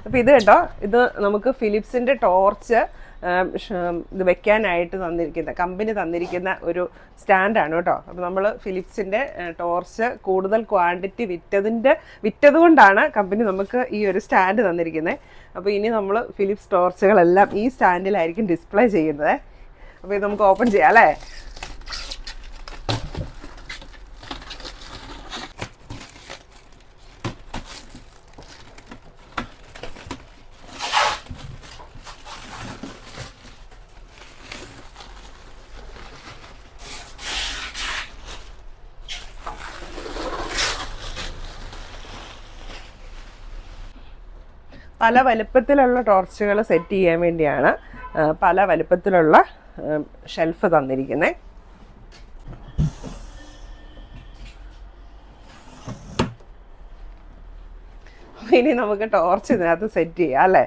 അപ്പോൾ ഇത് കേട്ടോ, ഇത് നമുക്ക് ഫിലിപ്സിൻ്റെ ടോർച്ച് ഇത് വെക്കാനായിട്ട് കമ്പനി തന്നിരിക്കുന്ന ഒരു സ്റ്റാൻഡാണ് കേട്ടോ. അപ്പോൾ നമ്മൾ ഫിലിപ്സിൻ്റെ ടോർച്ച് കൂടുതൽ ക്വാണ്ടിറ്റി വിറ്റത് കൊണ്ടാണ് കമ്പനി നമുക്ക് ഈ ഒരു സ്റ്റാൻഡ് തന്നിരിക്കുന്നത്. അപ്പോൾ ഇനി നമ്മൾ ഫിലിപ്സ് ടോർച്ചുകളെല്ലാം ഈ സ്റ്റാൻഡിലായിരിക്കും ഡിസ്പ്ലേ ചെയ്യുന്നത്. അപ്പോൾ ഇത് നമുക്ക് ഓപ്പൺ ചെയ്യാം അല്ലേ. പല വലുപ്പത്തിലുള്ള ടോർച്ചുകൾ സെറ്റ് ചെയ്യാൻ വേണ്ടിയാണ് പല വലുപ്പത്തിലുള്ള ഷെൽഫ് തന്നിരിക്കുന്നത്. ഇനി നമുക്ക് ടോർച്ച് ഇതിനകത്ത് സെറ്റ് ചെയ്യാം അല്ലേ.